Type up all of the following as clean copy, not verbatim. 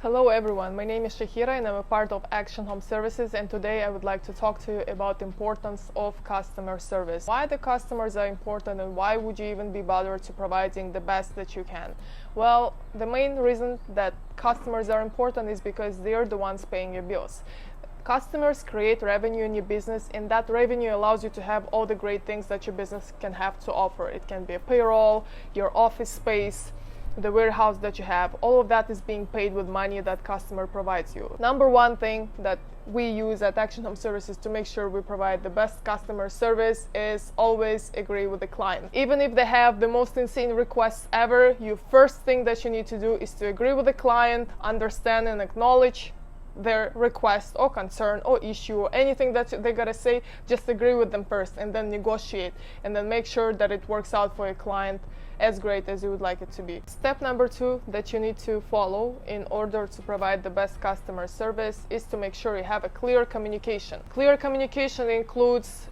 Hello everyone, my name is Shahira and I'm a part of Action Home Services, and today I would like to talk to you about the importance of customer service. Why the customers are important and why would you even be bothered to providing the best that you can? Well, the main reason that customers are important is because they're the ones paying your bills. Customers create revenue in your business, and that revenue allows you to have all the great things that your business can have to offer. It can be a payroll, your office space, the warehouse that you have. All of that is being paid with money that customer provides you. Number one thing that we use at Action Home Services to make sure we provide the best customer service is always agree with the client. Even if they have the most insane requests ever, your first thing that you need to do is to agree with the client, understand and acknowledge their request or concern or issue or anything that they gotta say. Just agree with them first and then negotiate, and then make sure that it works out for your client as great as you would like it to be. Step number two that you need to follow in order to provide the best customer service is to make sure you have a clear communication. Clear communication includes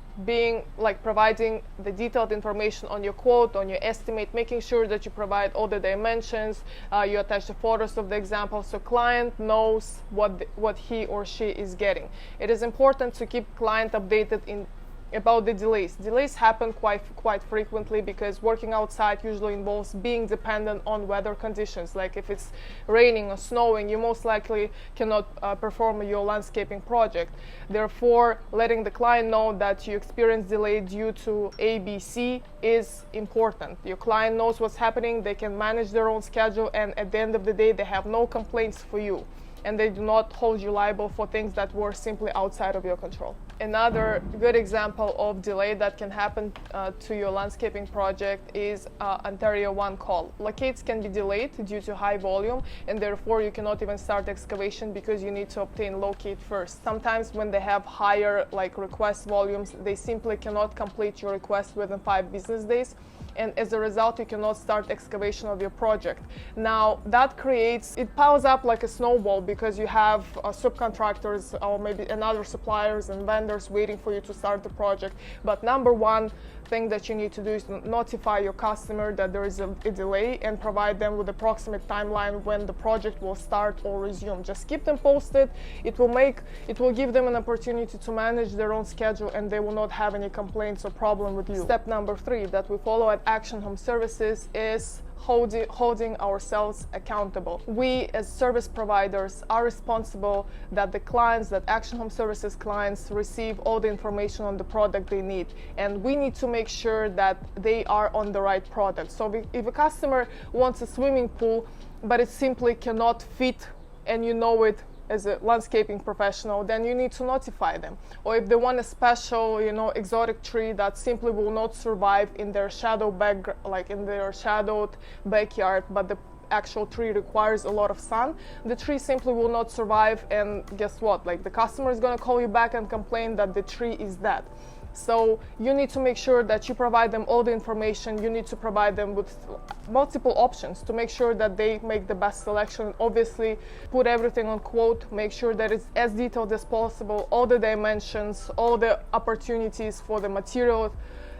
providing the detailed information on your quote, on your estimate, making sure that you provide all the dimensions, you attach the photos of the example so client knows what he or she is getting. It is important to keep client updated about the delays. Delays happen quite frequently because working outside usually involves being dependent on weather conditions. Like if it's raining or snowing, you most likely cannot perform your landscaping project. Therefore, letting the client know that you experience delay due to ABC is important. Your client knows what's happening, they can manage their own schedule, and at the end of the day, they have no complaints for you, and they do not hold you liable for things that were simply outside of your control. Another good example of delay that can happen to your landscaping project is Ontario 1 call. Locates can be delayed due to high volume, and therefore you cannot even start excavation because you need to obtain locate first. Sometimes when they have higher request volumes, they simply cannot complete your request within 5 business days, and as a result you cannot start excavation of your project. Now that it piles up like a snowball because you have subcontractors or maybe another suppliers and vendors waiting for you to start the project. But number one thing that you need to do is notify your customer that there is a delay and provide them with approximate timeline when the project will start or resume. Just keep them posted. It will give them an opportunity to manage their own schedule, and they will not have any complaints or problem with you. Step number 3 that we follow at Action Home Services is holding ourselves accountable. We as service providers are responsible that Action Home Services clients receive all the information on the product they need, and we need to make sure that they are on the right product. So if a customer wants a swimming pool but it simply cannot fit, and you know it as a landscaping professional, then you need to notify them. Or if they want a special, exotic tree that simply will not survive in their shadowed backyard, but the actual tree requires a lot of sun, the tree simply will not survive, and guess what? The customer is going to call you back and complain that the tree is dead. So you need to make sure that you provide them all the information. You need to provide them with multiple options to make sure that they make the best selection. Obviously, put everything on quote, make sure that it's as detailed as possible, all the dimensions, all the opportunities for the material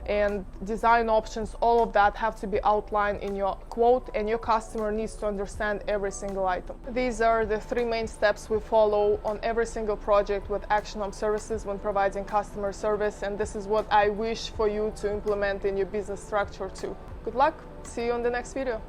and design options, all of that have to be outlined in your quote, and your customer needs to understand every single item. These are the 3 main steps we follow on every single project with Action Home Services when providing customer service, and this is what I wish for you to implement in your business structure too. Good luck, see you on the next video.